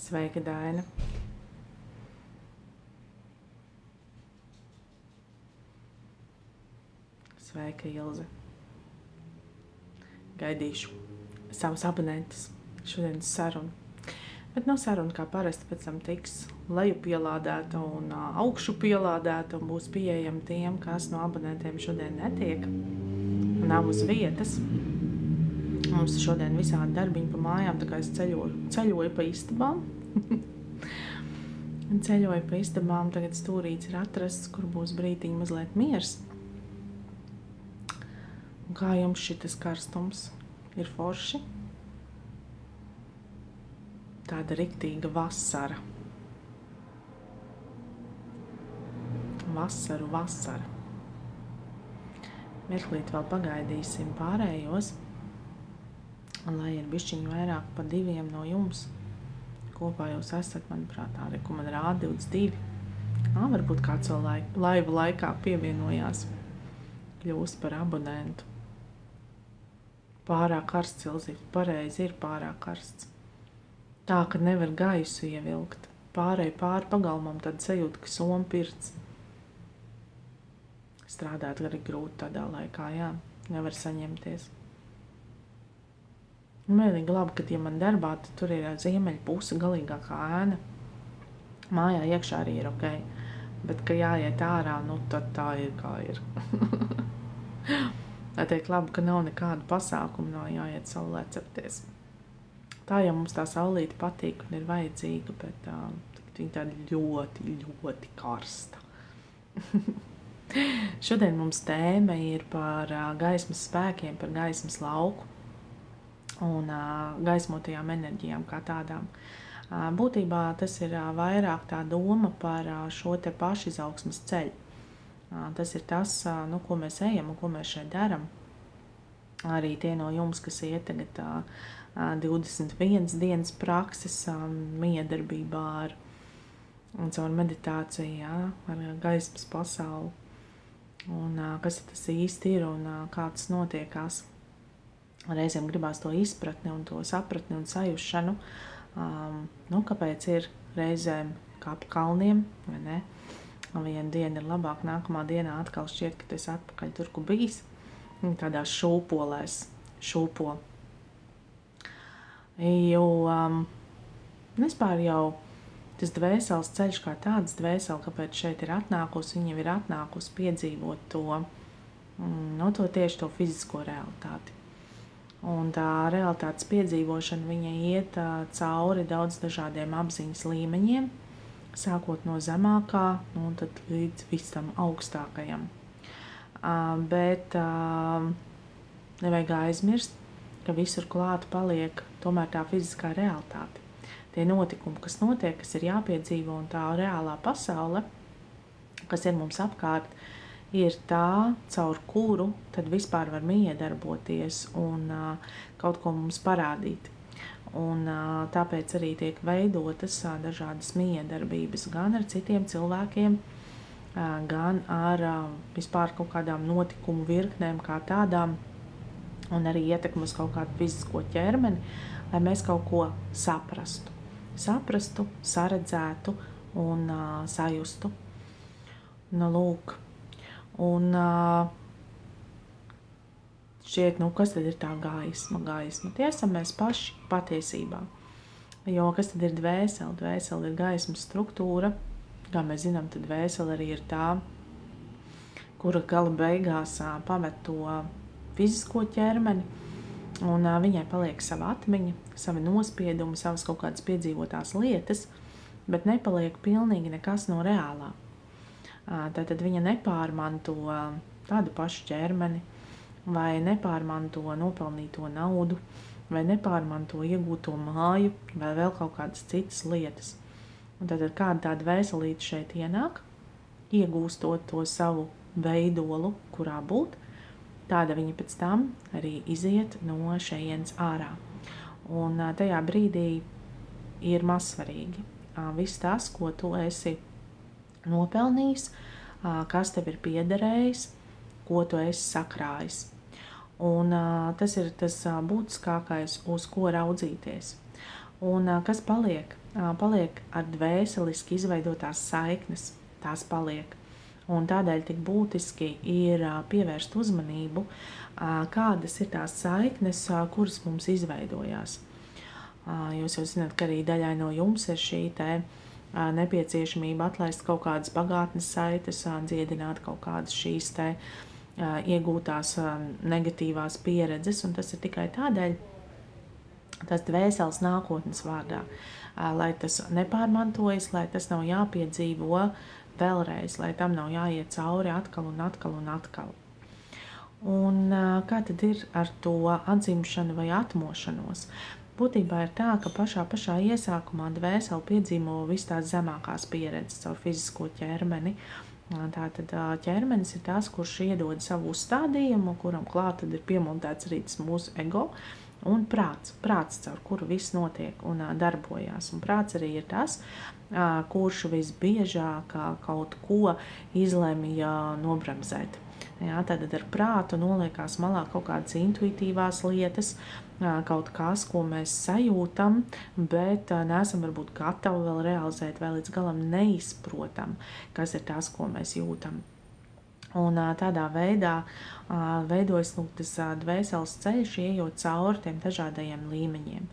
Sveika, Daina. Sveika, Ilze. Gaidīšu savus abonentus šodienas sarunu. Bet nav saruna kā parasti, pēc tam tiks leju pielādēta un augšu pielādēta un būs pieejama tiem, kas no abonentiem šodien netiek. Nav uz vietas. Mums šodien visādi darbiņi pa mājām, tā kā es ceļoju pa istabām. Ceļoju pa istabām, tagad stūrīts ir atrasts, kur būs brītiņi mazliet miers. Un kā jums šitas karstums? Ir forši? Tāda riktīga vasara. Vasara. Mirklīt vēl pagaidīsim pārējos, lai ir bišķiņi vairāk pa 2 no jums. Kopā jūs esat, manuprāt, arī, ko man rāda 22. Varbūt kāds vēl laiva laikā pievienojās, kļūst par abonentu. Pārāk karsts, Ilzīt, pareizi ir pārāk karsts. Tā, ka nevar gaisu ievilkt. Pāri pagalmam tad sajūta, ka soma pirts. Strādāt arī grūti tādā laikā, jā. Nevar saņemties. Un vienīgi labi, ka, ja man darbā, tad tur ir ziemeļa puse galīgākā ēna. Mājā iekšā arī ir ok. Bet, ka jāiet ārā, nu tad tā ir kā ir. Tā teikt labi, ka nav nekādu pasākumu, nav jāiet saulē cepties. Tā jau mums tā saulīte patīk un ir vajadzīga, bet viņa tāda ļoti, ļoti karsta. Šodien mums tēma ir par gaismas spēkiem, par gaismas lauku un gaismotajām enerģijām kā tādām. Būtībā tas ir vairāk tā doma par šo te pašizaugsmes ceļu. Tas ir tas, nu, ko mēs ejam un ko mēs šeit daram. Arī tie no jums, kas iet tagad 21 dienas prakses miedarbībā un caur meditāciju, ar gaismas pasauli. Un kas tas īsti ir un kā tas notiekās. Reizēm gribās to izpratni un to sapratni un sajušanu. Nu, kāpēc ir reizēm kā pa kalniem, vai ne? Viena diena ir labāk, nākamā dienā atkal šķiet, ka tu esi atpakaļ tur, kur bijis. Tādās šūpolēs šūpo. Jo vispār jau tas dvēseles ceļš kā tāds dvēseli, kāpēc šeit ir atnākusi, viņa ir atnākusi piedzīvot to, no to tieši to fizisko realitāti. Un tā realitātes piedzīvošana viņa iet cauri daudz dažādiem apziņas līmeņiem, sākot no zemākā, un tad līdz visam augstākajam. Bet nevajag aizmirst, ka visur klāt paliek tomēr tā fiziskā realitāte. Tie notikumi, kas notiek, kas ir jāpiedzīvo, un tā reālā pasaule, kas ir mums apkārt, ir tā, caur kuru tad vispār var miedarboties un kaut ko mums parādīt. Un tāpēc arī tiek veidotas dažādas miedarbības gan ar citiem cilvēkiem, gan ar vispār kaut kādām notikumu virknēm kā tādām, un arī ietekmi uz kaut kādu fizisko ķermeni, lai mēs kaut ko saprastu. Saprastu, saredzētu un sajustu. Nu, lūk. Un šķiet, nu, kas tad ir tā gaisma? Tie esam mēs paši patiesībā. Jo kas tad ir dvēsele? Dvēsele ir gaismas struktūra. Kā mēs zinām, tad dvēsele arī ir tā, kura gala beigās pamet to fizisko ķermeni, un viņai paliek sava atmiņa, savi nospiedumi, savas kaut kādas piedzīvotās lietas, bet nepaliek pilnīgi nekas no reālā. Tātad viņa nepārmanto tādu pašu ķermeni, vai nepārmanto nopelnīto naudu, vai nepārmanto iegūto māju, vai vēl kaut kādas citas lietas. Un tātad kāda tāda dvēselīte šeit ienāk, iegūstot to savu veidolu, kurā būt, tāda viņa pēc tam arī iziet no šejienes ārā. Un tajā brīdī ir mazsvarīgi. Viss tas, ko tu esi nopelnījis, kas tev ir piederējis, ko tu esi sakrājis. Un tas ir tas būtiskākais, uz ko raudzīties. Un kas paliek paliek ar dvēseliski izveidotās saiknes, tās paliek. Un tādēļ tik būtiski ir pievērst uzmanību, kādas ir tās saiknes, kuras mums izveidojās. Jūs jau zināt, ka arī daļai no jums ir šī nepieciešamība atlaist kaut kādas pagātnes saites, dziedināt kaut kādas šīs iegūtās negatīvās pieredzes, un tas ir tikai tādēļ, tas dvēseles nākotnes vārdā, lai tas nepārmantojas, lai tas nav jāpiedzīvo vēlreiz, lai tam nav jāiet cauri atkal un atkal un atkal. Un kā tad ir ar to atzimšanu vai atmošanos? Būtībā ir tā, ka pašā iesākumā dvēseli piedzīvo visu tās zemākās pieredzes caur fizisko ķermeni. Tātad ķermenis ir tas, kurš iedod savu uzstādījumu, kuram klāt tad ir piemontēts arī tas mūsu ego, un prāts, caur kuru viss notiek un darbojās. Un prāts arī ir tas, kurš visbiežāk kaut ko izlemj nobremzēt. Jā, tātad ar prātu noliekās malā kaut kādas intuitīvās lietas, kaut kas, ko mēs sajūtam, bet neesam varbūt gatavi vēl realizēt, vai līdz galam neizprotam, kas ir tas, ko mēs jūtam. Un tādā veidā veidojas tas dvēseles ceļš, ejot cauri tiem dažādajiem līmeņiem.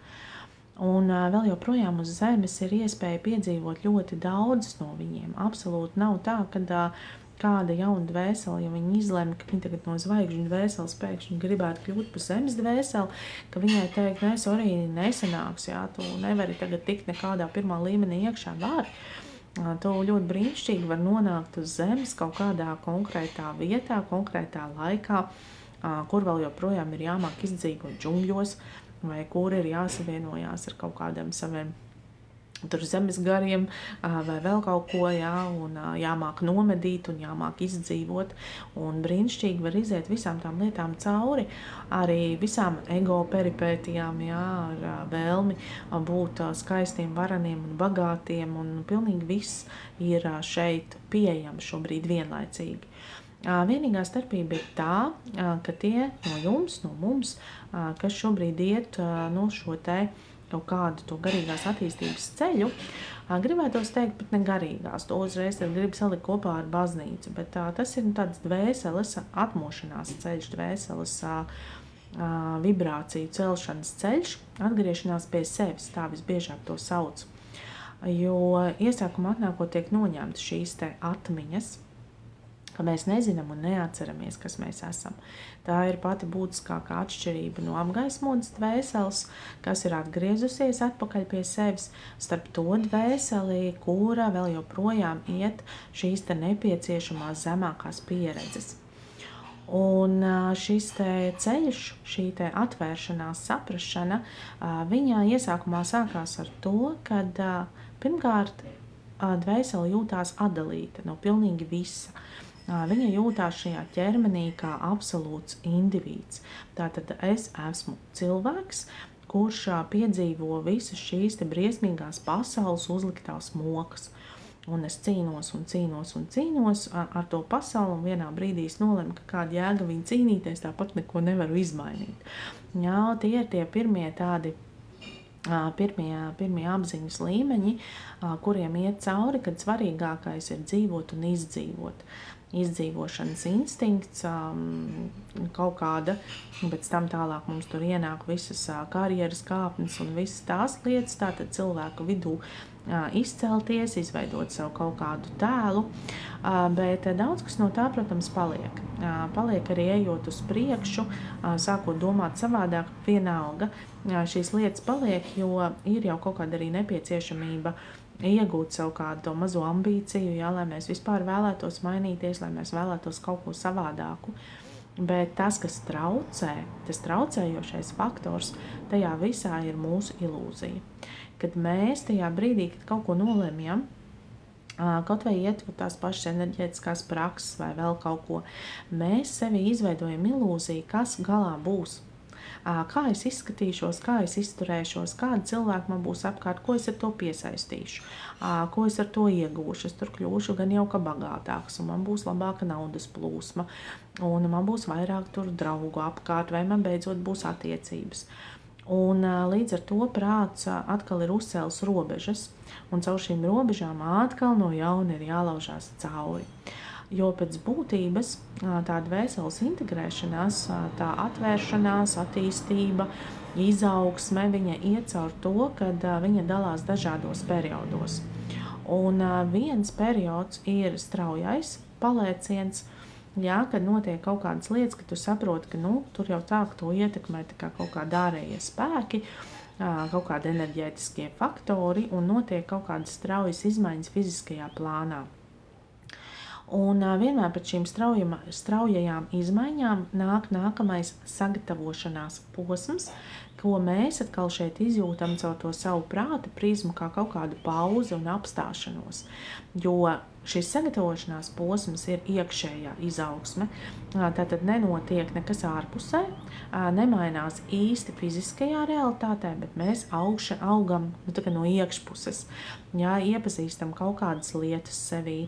Un vēl joprojām uz Zemes ir iespēja piedzīvot ļoti daudz no viņiem. Absolūti nav tā, ka kāda jauna dvēsele, ja viņa izlemj, ka viņa tagad no zvaigžņu dvēseles pēkšņi gribētu kļūt par Zemes dvēseli, ka viņai teikt, nē, sorry, nesanāks, jā, tu nevari tagad tikt nekādā pirmā līmenī iekšā, vari. Tu ļoti brīnišķīgi var nonākt uz Zemes kaut kādā konkrētā vietā, konkrētā laikā, kur vēl joprojām ir jāmāk izdzīvot džungļos, vai kur ir jāsavienojās ar kaut kādiem saviem zemes gariem vai vēl kaut ko, jā, un jāmāk nomedīt un jāmāk izdzīvot. Un brīnišķīgi var iziet visām tām lietām cauri, arī visām ego peripētijām, jā, ar vēlmi būt skaistiem, varaniem un bagātiem, un pilnīgi viss ir šeit pieejams šobrīd vienlaicīgi. Vienīgā starpība ir tā, ka tie no jums, no mums, kas šobrīd iet no šo te kaut kādu to garīgās attīstības ceļu, gribētos teikt, pat ne garīgās, to uzreiz grib salikt kopā ar baznīcu, bet tas ir tāds dvēseles atmošanās ceļš, dvēseles vibrāciju celšanas ceļš, atgriešanās pie sevis, tā visbiežāk to sauc. Jo iesākumā atnākot tiek noņemtas šīs te atmiņas, ka mēs nezinām un neatceramies, kas mēs esam. Tā ir pati būtiskākā atšķirība no apgaismotas dvēseles, kas ir atgriezusies atpakaļ pie sevis, starp to dvēseli, kura vēl joprojām iet šīs te nepieciešamās zemākās pieredzes. Un šis te ceļš, šī te atvēršanās, saprašana, viņā iesākumā sākās ar to, kad pirmkārt dvēsele jūtās atdalīta no pilnīgi visa. Viņa jūtās šajā ķermenī kā absolūts indivīds. Tātad es esmu cilvēks, kurš piedzīvo visas šīs te briesmīgās pasaules uzliktās mokas. Un es cīnos ar to pasauli, un vienā brīdī es nolemu, ka kāda jēga viņa cīnīties, tāpat neko nevaru izmainīt. Jā, tie ir tie pirmie tādi pirmie apziņas līmeņi, kuriem iet cauri, kad svarīgākais ir dzīvot un izdzīvot. Izdzīvošanas instinkts kaut kāda, pēc tam tālāk mums tur ienāk visas karjeras kāpnes un visas tās lietas, tātad cilvēku vidū izcelties, izveidot sev kaut kādu tēlu, bet daudz kas no tā, protams, paliek. Paliek arī ejot uz priekšu, sākot domāt savādāk, vienalga. Šīs lietas paliek, jo ir jau kaut kāda arī nepieciešamība iegūt sev kādu to mazo ambīciju, jā, lai mēs vispār vēlētos mainīties, lai mēs vēlētos kaut ko savādāku. Bet tas, kas traucē, tas traucējošais faktors, tajā visā ir mūsu ilūzija. Kad mēs tajā brīdī, kad kaut ko nolemjam, kaut vai iet tās pašas enerģētiskās prakses vai vēl kaut ko, mēs sevi izveidojam ilūziju, kas galā būs. Kā es izskatīšos, kā es izturēšos, kādi cilvēki man būs apkārt, ko es ar to piesaistīšu, ko es ar to iegūšu. Es tur kļūšu gan jau ka bagātāks, un man būs labāka naudas plūsma, un man būs vairāk tur draugu apkārt, vai man beidzot būs attiecības. Un līdz ar to prāts atkal ir uzcēlis robežas, un caur šīm robežām atkal no jauna ir jālaužās cauri. Jo pēc būtības tā dvēseles integrēšanās, tā atvēršanās, attīstība, izaugsme, viņa iet caur to, kad viņa dalās dažādos periodos. Un viens periods ir straujais palēciens, jā, kad notiek kaut kādas lietas, ka tu saproti, ka tur jau sāk to ietekmēt kaut kādi ārējie spēki, kaut kādi enerģētiskie faktori un notiek kaut kādas straujas izmaiņas fiziskajā plānā. Un vienmēr pēc šīm straujajām izmaiņām nāk nākamais sagatavošanās posms, ko mēs atkal šeit izjūtam caur to savu prāta prizmu kā kaut kādu pauzi un apstāšanos. Jo šis sagatavošanās posms ir iekšējā izaugsme, tātad nenotiek nekas ārpusē, nemainās īsti fiziskajā realitātē, bet mēs augam no iekšpuses, jā, iepazīstam kaut kādas lietas sevī,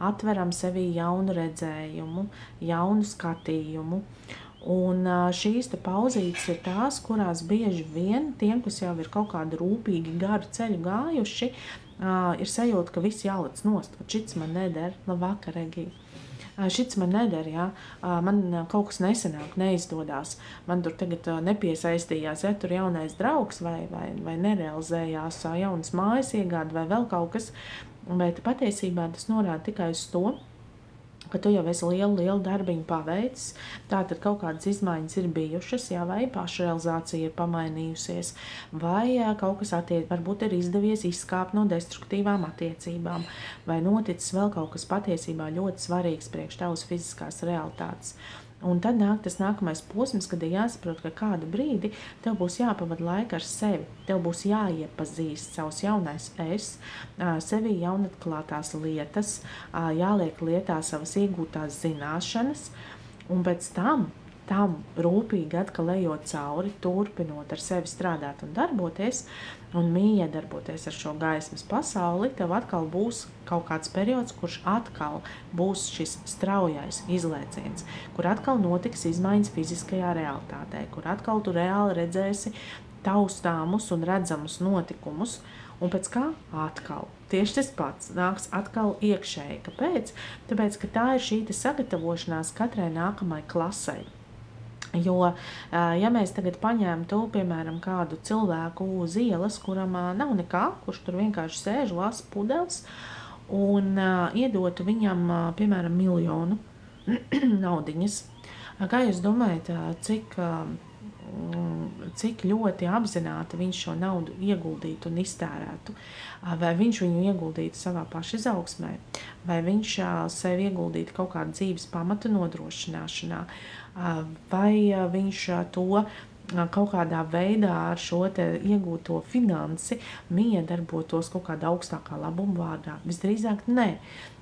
atveram sevī jaunu redzējumu, jaunu skatījumu. Un šīs pauzītes ir tās, kurās bieži vien tiem, kas jau ir kaut kādu rūpīgi garu ceļu gājuši, ir sajūta, ka viss jālec nost. Šits man neder, labvakar, Regija. Šits man neder, jā. Man kaut kas nesanāk, neizdodas. Man tur tagad nepiesaistījās, ja tur jaunais draugs vai nerealizējās jaunas mājas iegāde vai vēl kaut kas. Bet patiesībā tas norāda tikai uz to, ka tu jau esi lielu darbiņu paveicis, tātad kaut kādas izmaiņas ir bijušas, jā, vai pašrealizācija ir pamainījusies, vai kaut kas varbūt ir izdevies izskāpt no destruktīvām attiecībām, vai noticis vēl kaut kas patiesībā ļoti svarīgs priekš tavas fiziskās realitātes. Un tad nāk tas nākamais posms, kad ir jāsaprot, ka kādu brīdi tev būs jāpavada laika ar sevi. Tev būs jāiepazīst savs jaunais es, sevī jaunatklātās lietas, jāliek lietā savas iegūtās zināšanas, un pēc tam rūpīgi atkal ejot cauri, turpinot ar sevi strādāt un darboties, un miedarboties ar šo gaismas pasauli, tev atkal būs kaut kāds periods, kurš atkal būs šis straujais izlēciens, kur atkal notiks izmaiņas fiziskajā realitātē, kur atkal tu reāli redzēsi taustāmus un redzamus notikumus, un pēc kā atkal. Tieši tas pats nāks atkal iekšēji. Kāpēc? Tāpēc, ka tā ir šī sagatavošanās katrai nākamai klasei. Jo, ja mēs tagad paņēmtu, piemēram, kādu cilvēku uz ielas, kuram nav nekā, kurš tur vienkārši sēž, lasa pudeles, un iedotu viņam, piemēram, 1 000 000 naudiņas, kā jūs domājat, cik ļoti apzināti viņš šo naudu ieguldītu un iztērētu? Vai viņš viņu ieguldītu savā pašizaugsmē, vai viņš sev ieguldītu kaut kādu dzīves pamatu nodrošināšanā, vai viņš to kaut kādā veidā ar šo te iegūto finansi miedarbotos kaut kādā augstākā labuma vārdā? Visdrīzāk nē.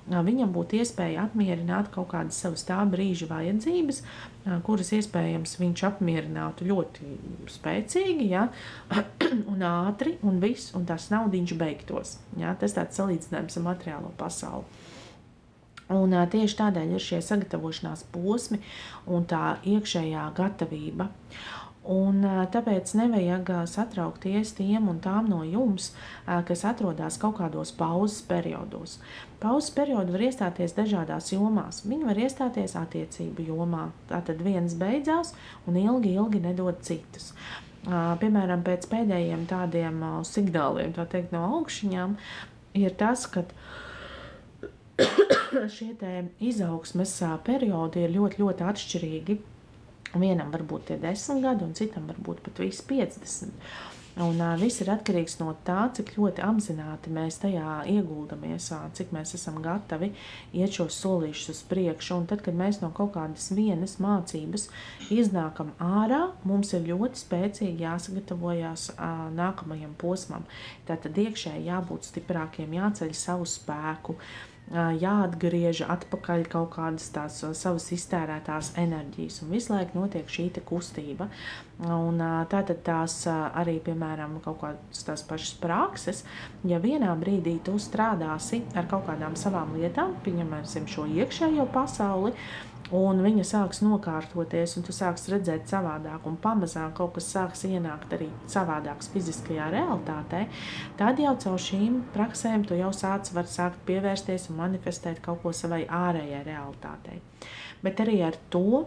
Viņam būtu iespēja apmierināt kaut kādas savas tā brīža vajadzības, kuras iespējams viņš apmierinātu ļoti spēcīgi, ja? Un ātri, un viss, un tās naudiņš beigtos. Ja? Tas tāds salīdzinājums ar materiālo pasauli. Un tieši tādēļ ir šie sagatavošanās posmi un tā iekšējā gatavība. Un tāpēc nevajag satraukties tiem un tām no jums, kas atrodas kaut kādos pauzes periodos. Pauzes periodi var iestāties dažādās jomās. Viņi var iestāties attiecību jomā. Tātad viens beidzās un ilgi nedod citus. Piemēram, pēc pēdējiem tādiem signāliem, tā teikt, no augšņām, ir tas, ka šie te izaugsmes periodi ir ļoti atšķirīgi. Vienam varbūt tie 10 gadi, un citam varbūt pat visi 50. Un viss ir atkarīgs no tā, cik ļoti apzināti mēs tajā ieguldamies, cik mēs esam gatavi iet šos solīšus uz priekšu. Un tad, kad mēs no kaut kādas vienas mācības iznākam ārā, mums ir ļoti spēcīgi jāsagatavojās nākamajam posmam. Tātad iekšēji jābūt stiprākiem, jāceļ savu spēku, jāatgriež atpakaļ kaut kādas tās savas iztērētās enerģijas, un visu laiku notiek šī te kustība. Un tātad tās arī, piemēram, kaut kādas tās pašas prakses, ja vienā brīdī tu strādāsi ar kaut kādām savām lietām, pieņemsim šo iekšējo pasauli, un viņa sāks nokārtoties, un tu sāks redzēt savādāk, un pamazām kaut kas sāks ienākt arī savādāks fiziskajā realitātē, tad jau caur šīm praksēm tu jau var sākt pievērsties un manifestēt kaut ko savai ārējai realitātei. Bet arī ar to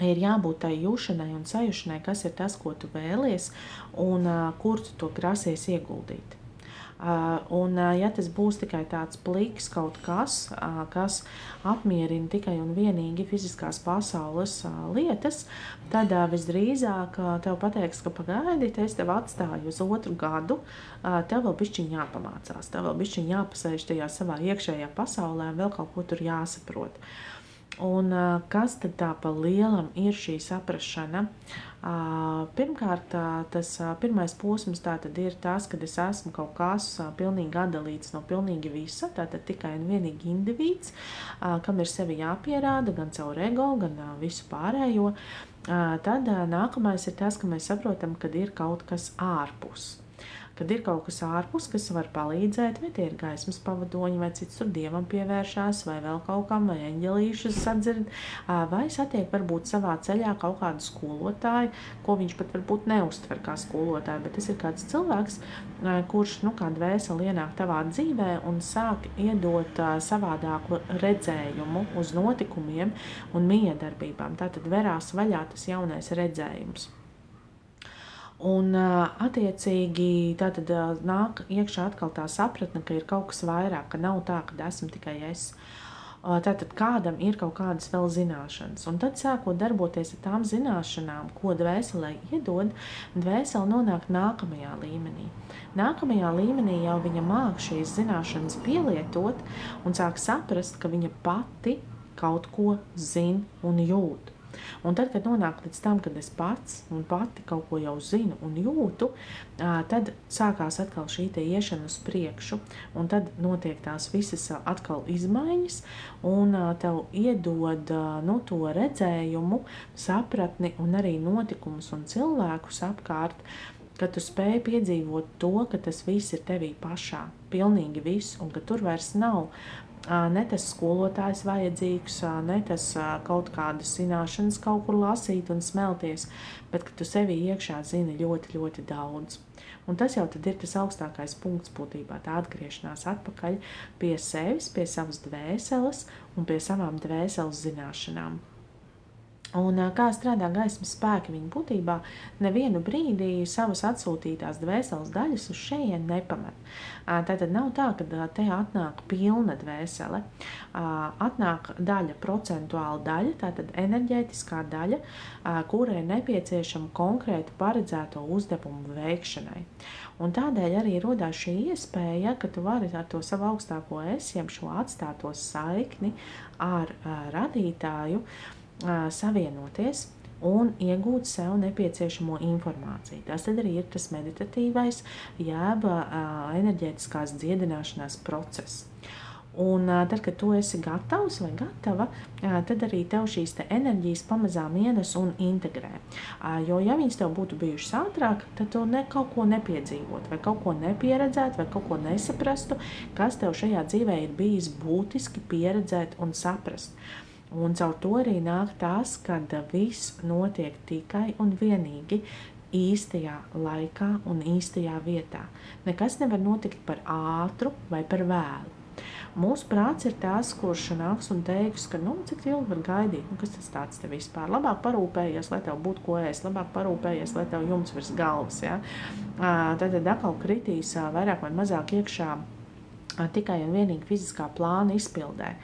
ir jābūt tai jūšanai un sajušanai, kas ir tas, ko tu vēlies, un kur tu to grasies ieguldīt. Ja tas būs tikai tāds pliks kaut kas, kas apmierina tikai un vienīgi fiziskās pasaules lietas, tad visdrīzāk tev pateiks, ka pagaidi, es tev atstāju uz otru gadu, tev vēl bišķiņ jāpamācās, tev vēl bišķiņ jāpasēž tajā savā iekšējā pasaulē, vēl kaut ko tur jāsaprot. Un kas tad tā pa lielam ir šī saprašana? Pirmkārt, tas pirmais posms tātad ir tas, kad es esmu kaut kas pilnīgi atdalīts no pilnīgi visa, tātad tikai un vienīgi indivīds, kam ir sevi jāpierāda gan caur ego, gan visu pārējo. Tad nākamais ir tas, ka mēs saprotam, kad ir kaut kas ārpus. Kad ir kaut kas ārpus, kas var palīdzēt, vai tie ir gaismas pavadoņi, vai cits tur dievam pievēršās, vai vēl kaut kam, vai eņģelīšus sadzird, vai satiek varbūt savā ceļā kaut kādu skolotāju, ko viņš pat varbūt neuztver kā skolotāju, bet tas ir kāds cilvēks, kurš, kā dvēseli ienāk tavā dzīvē un sāk iedot savādāku redzējumu uz notikumiem un miedarbībām. Tātad verās vaļā tas jaunais redzējums. Un attiecīgi tātad nāk iekšā atkal tā sapratne, ka ir kaut kas vairāk, ka nav tā, ka esmu tikai es. Tātad kādam ir kaut kādas vēl zināšanas. Un tad sākot darboties ar tām zināšanām, ko dvēselē iedod, dvēsele nonāk nākamajā līmenī. Nākamajā līmenī jau viņa māk šīs zināšanas pielietot un sāk saprast, ka viņa pati kaut ko zina un jūt. Un tad, kad nonāk līdz tam, kad es pats un pati kaut ko jau zinu un jūtu, tad sākās atkal šī te iešana uz priekšu, un tad notiek tās visas atkal izmaiņas, un tev iedod to redzējumu, sapratni un arī notikumus un cilvēkus apkārt, ka tu spēj piedzīvot to, ka tas viss ir tevī pašā, pilnīgi viss, un ka tur vairs nav ne tas skolotājs vajadzīgs, ne tas kaut kādas zināšanas kaut kur lasīt un smelties, bet ka tu sevi iekšā zini ļoti, ļoti daudz. Un tas jau tad ir tas augstākais punkts būtībā, tā atgriešanās atpakaļ pie sevis, pie savas dvēseles un pie savām dvēseles zināšanām. Un kā strādā gaismas spēki, viņa būtībā nevienu brīdī savas atsūtītās dvēseles daļas uz šejien nepamet. Tātad nav tā, ka te atnāk pilna dvēsele. Atnāk daļa, procentuāla daļa, tātad enerģētiskā daļa, kurai nepieciešama konkrēta paredzēto uzdevumu veikšanai. Un tādēļ arī rodās šī iespēja, ka tu vari ar to savu augstāko es, jeb šo atstāto saikni ar radītāju, savienoties un iegūt sev nepieciešamo informāciju. Tas tad arī ir tas meditatīvais, jeb enerģētiskās dziedināšanās process. Un tad, kad tu esi gatavs vai gatava, tad arī tev šīs te enerģijas pamazām ienes un integrē. Jo, ja viņas tev būtu bijušas ātrāk, tad tu kaut ko nepiedzīvot, vai kaut ko nepieredzēt, vai kaut ko nesaprastu, kas tev šajā dzīvē ir bijis būtiski pieredzēt un saprast. Un caur to arī nāk tas, kad viss notiek tikai un vienīgi īstajā laikā un īstajā vietā. Nekas nevar notikt par ātru vai par vēlu. Mūsu prāts ir tās, kurš nāks un teiks, ka, cik ilgi var gaidīt, kas tas tāds te vispār. Labāk parūpējies, lai tev būtu ko ēst, labāk parūpējies, lai tev jumts virs galvas. Ja? Tad atkal kritīs vairāk vai mazāk iekšā tikai un vienīgi fiziskā plāna izpildē.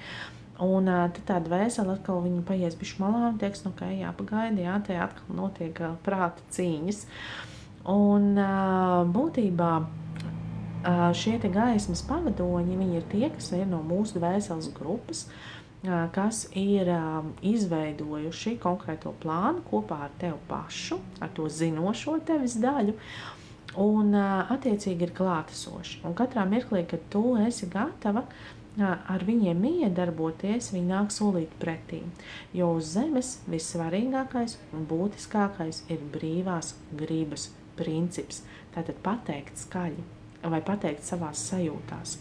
Un tad tā dvēsele atkal viņa paies bišķi malā un teiks, ka jāpagaida, te atkal notiek prāta cīņas. Un būtībā šie te gaismas pavadoņi, viņi ir tie, kas ir no mūsu dvēseles grupas, kas ir izveidojuši konkrēto plānu kopā ar tevi pašu, ar to zinošo tevis daļu, un attiecīgi ir klātesoši. Un katrā mirklī, kad tu esi gatava ar viņiem iedarboties, viņi nāk solīt pretī. Jo uz zemes vissvarīgākais un būtiskākais ir brīvās gribas princips. Tātad pateikt skaļi vai pateikt savās sajūtās.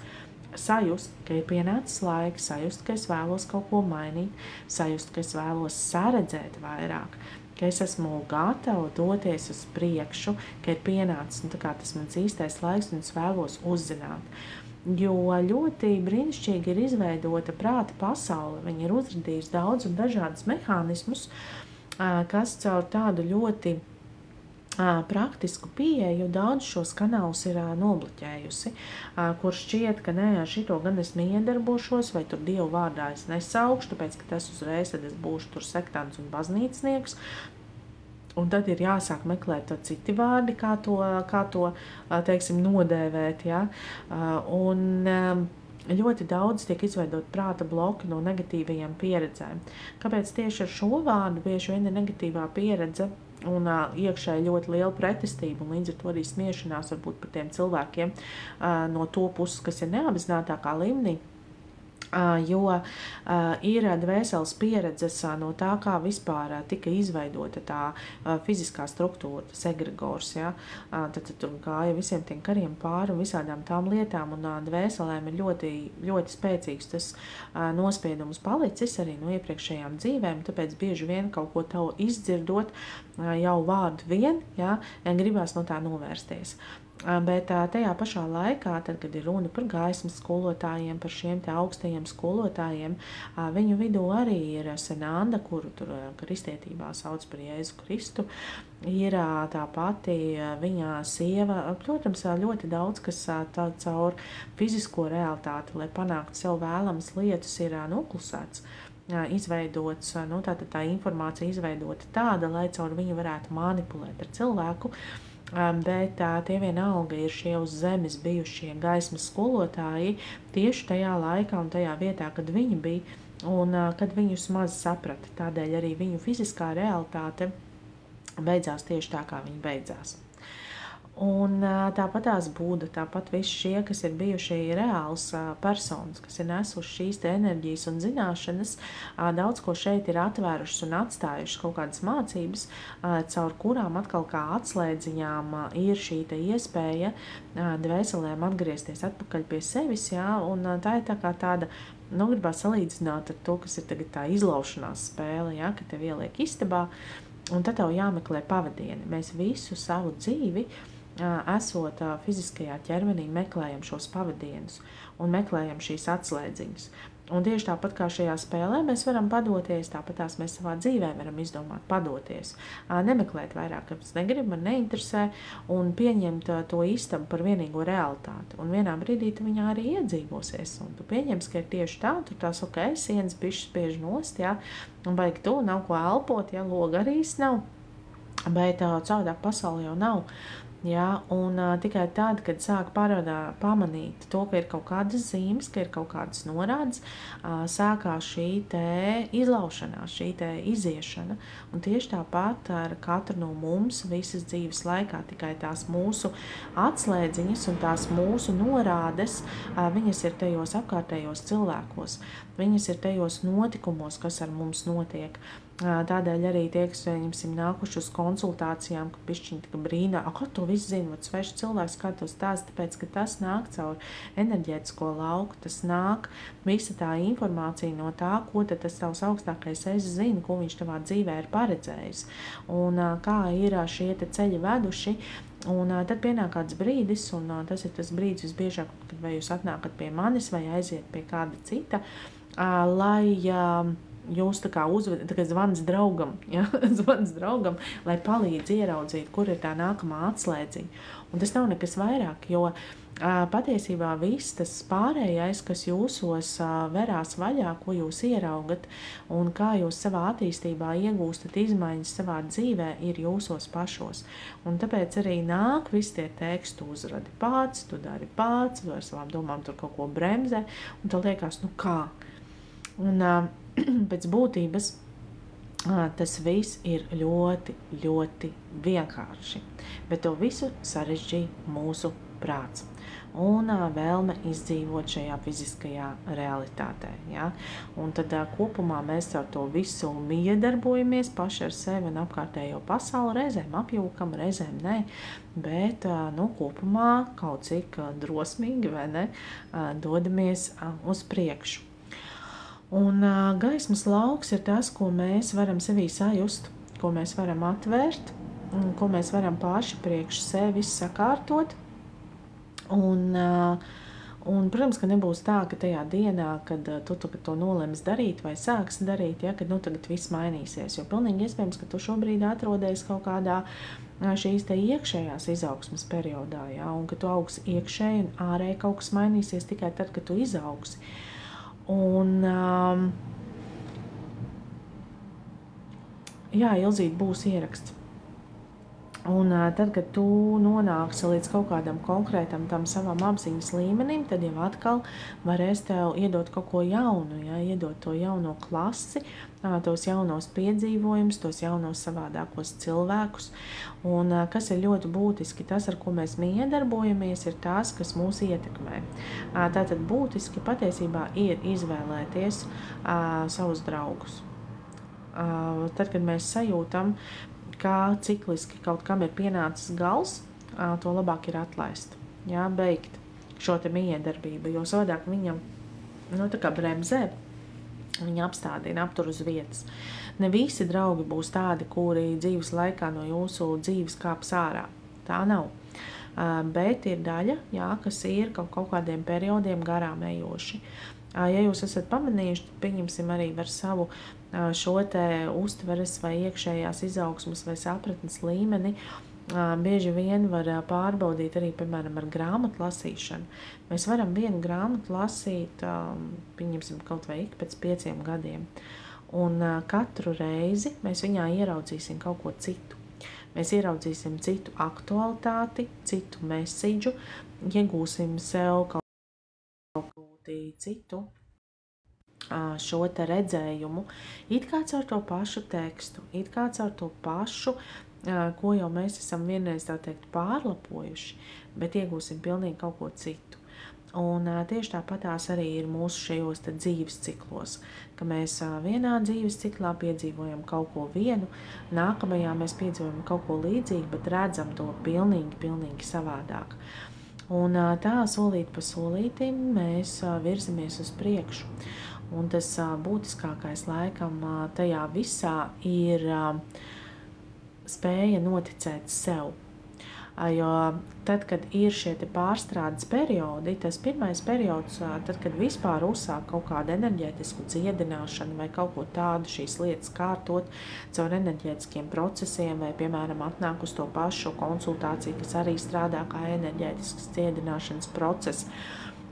sajust, ka ir pienācis laiks, sajust, ka es vēlos kaut ko mainīt, sajust, ka es vēlos saredzēt vairāk, ka es esmu gatava doties uz priekšu, ka ir pienācis tas mans īstais laiks un es vēlos uzzināt. Jo ļoti brīnišķīgi ir izveidota prāta pasaule. Viņi ir uzradījusi daudz un dažādus mehānismus, kas caur tādu ļoti praktisku pieeju daudz šos kanālus ir nobloķējusi, kur šķiet, ka nē, ar šito gan es neiedarbošos, vai tur Dievu vārdā es nesaukšu, tāpēc, ka tas uzreiz tad es būšu tur sektants un baznīcnieks. Un tad ir jāsāk meklēt citi vārdi, kā to teiksim, nodēvēt. Ja? Un ļoti daudz tiek izveidot prāta bloki no negatīvajām pieredzēm. Kāpēc tieši ar šo vārdu bieži vien ir negatīvā pieredze un iekšēji ļoti liela pretestība, un līdz ar to arī smiešanās varbūt par tiem cilvēkiem no to puses, kas ir neapzinātākā līmenī? Jo ir dvēseles pieredzes no tā, kā vispār tika izveidota tā fiziskā struktūra, tas egregors, ja? Tad tur gāja visiem tiem kariem pāri un visādām tām lietām, un dvēselēm ir ļoti, ļoti spēcīgs tas nospiedums palicis arī no iepriekšējām dzīvēm, tāpēc bieži vien kaut ko tavu izdzirdot jau vārdu vien, ja? Gribās no tā novērsties. Bet tajā pašā laikā, tad, kad ir runa par gaismas skolotājiem, par šiem te augstajiem skolotājiem, viņu vidū arī ir Senanda, kuru tur kristietībā sauc par Jēzu Kristu, ir tā pati viņa sieva, protams, ļoti daudz, kas caur fizisko realitāti, lai panāktu sev vēlamas lietas, ir noklusēts. Izveidots, tātad tā informācija izveidota tāda, lai caur viņu varētu manipulēt ar cilvēku, bet tie vienalga ir šie uz zemes bijušie gaismas skolotāji tieši tajā laikā un tajā vietā, kad viņi bija un kad viņus maz saprata. Tādēļ arī viņu fiziskā realitāte beidzās tieši tā, kā viņi beidzās. Un tāpat tās Buda, tāpat visi šie, kas ir bijuši reāls personas, kas ir nesuši šīs te enerģijas un zināšanas, daudz ko šeit ir atvērušas un atstājušas kaut kādas mācības, caur kurām atkal kā atslēdziņām ir šī te iespēja dvēselēm atgriezties atpakaļ pie sevis, jā, un tā ir tā kā tāda, gribās salīdzināt ar to, kas ir tagad tā izlaušanās spēle, jā, ka tev ieliek istabā, un tad tev jāmeklē pavadieni. Mēs visu savu dzīvi esot fiziskajā ķermenī, meklējam šos pavadienus un meklējam šīs atslēdziņas. Un tieši tāpat kā šajā spēlē mēs varam padoties, tāpat tās mēs savā dzīvē varam izdomāt padoties. Nemeklēt vairāk, kas negrib, man neinteresē, un pieņemt to istabu par vienīgo realitāti. Un vienā brīdī tu viņā arī iedzīvosies, un tu pieņems, ka ir tieši tā, tur tās sienas bišķi spiež nost, ja, un baigi tu, nav ko elpot, ja, loga arī nav, bet caurāk pasauli jau nav. Ja, un tikai tad, kad sāk pamanīt to, ka ir kaut kādas zīmes, ka ir kaut kādas norādes, sākās šī te izlaušanās, šī te iziešana. Un tieši tāpat ar katru no mums visas dzīves laikā, tikai tās mūsu atslēdziņas un tās mūsu norādes, viņas ir tajos apkārtējos cilvēkos, viņas ir tajos notikumos, kas ar mums notiek. Tādēļ arī tie, kas nākuši uz konsultācijām, ka bišķiņi tika brīnā, kā to visu zina, vat sveši cilvēks, kā to stāsta, tāpēc, ka tas nāk caur enerģētisko lauku, tas nāk visa tā informācija no tā, ko tad tas tavs augstākais es zina, ko viņš tavā dzīvē ir paredzējis, un kā ir šie te ceļi veduši. Un tad pienāk kāds brīdis, un tas ir tas brīdis visbiežāk, kad vai jūs atnākat pie manis vai aiziet pie kāda cita, lai jūs tā kā uzvedat, tā kā zvans draugam, ja? Zvans draugam, lai palīdz ieraudzīt, kur ir tā nākamā atslēdziņa. Un tas nav nekas vairāk, jo patiesībā viss tas pārējais, kas jūsos verās vaļā, ko jūs ieraugat un kā jūs savā attīstībā iegūstat izmaiņas savā dzīvē, ir jūsos pašos. Un tāpēc arī nāk visi tie teksti, tu uzradi pats, tu dari pats, tu ar savām domām tur kaut ko bremzē, un tev liekas, kā? Un pēc būtības tas viss ir ļoti, ļoti vienkārši, bet to visu sarežģīja mūsu prāts un vēlme izdzīvot šajā fiziskajā realitātē. Ja? Un tad kopumā mēs ar to visu miedarbojamies paši ar sevi un apkārtējo pasauli, reizēm apjūkam, reizēm nē, bet kopumā kaut cik drosmīgi, vai ne, dodamies uz priekšu. Un gaismas lauks ir tas, ko mēs varam sevī sajust, ko mēs varam atvērt, ko mēs varam paši priekš sevis sakārtot. Un, protams, ka nebūs tā, ka tajā dienā, kad tu to nolems darīt vai sāksi darīt, ja, kad tagad viss mainīsies. Jo pilnīgi iespējams, ka tu šobrīd atrodies kaut kādā šīs te iekšējās izaugsmes periodā, ja, un ka tu augs iekšēji un ārēji kaut kas mainīsies tikai tad, kad tu izaugsi. Un, jā, Ilzīt, būs ieraksts. Un tad, kad tu nonāksi līdz kaut kādam konkrētam tam savam apziņas līmenim, tad jau atkal varēs tev iedot kaut ko jaunu, ja? Iedot to jauno klasi, tos jaunos piedzīvojumus, tos jaunos savādākos cilvēkus. Un kas ir ļoti būtiski, tas, ar ko mēs miedarbojamies, ir tas, kas mūs ietekmē. Tātad būtiski patiesībā ir izvēlēties savus draugus. Tad, kad mēs sajūtam, kā cikliski kaut kam ir pienācis gals, to labāk ir atlaist, jā, beigt šo te miedarbību, jo savādāk viņam, tā kā bremzē, viņa apstādina, aptur uz vietas. Ne visi draugi būs tādi, kuri dzīves laikā no jūsu dzīves kāps ārā. Tā nav. Bet ir daļa, jā, kas ir kaut kādiem periodiem garām ejoši. Ja jūs esat pamanījuši, tad pieņemsim arī ar savu šo te uztveres vai iekšējās izaugsmas vai sapratnes līmeni, bieži vien var pārbaudīt arī, piemēram, ar grāmatu lasīšanu. Mēs varam vienu grāmatu lasīt, pieņemsim, kaut vai ik pēc 5 gadiem, un katru reizi mēs viņā ieraudzīsim kaut ko citu. Mēs ieraudzīsim citu aktualitāti, citu mesidžu, iegūsim sev kaut citu šo te redzējumu, it kā caur to pašu tekstu, it kā caur to pašu, ko jau mēs esam vienreiz, tā teikt, pārlapojuši, bet iegūsim pilnīgi kaut ko citu. Un tieši tāpatās arī ir mūsu šajos te dzīves ciklos, ka mēs vienā dzīves ciklā piedzīvojam kaut ko vienu, nākamajā mēs piedzīvojam kaut ko līdzīgu, bet redzam to pilnīgi savādāk. Un tā solīt pa solītim mēs virzamies uz priekšu. Un tas būtiskākais laikam tajā visā ir spēja noticēt sev. Jo tad, kad ir šie pārstrādes periodi, tas pirmais periods, tad, kad vispār uzsāk kaut kādu enerģētisku dziedināšanu vai kaut ko tādu šīs lietas kārtot caur enerģētiskiem procesiem vai, piemēram, atnāk uz to pašu konsultāciju, kas arī strādā kā enerģētisks dziedināšanas process.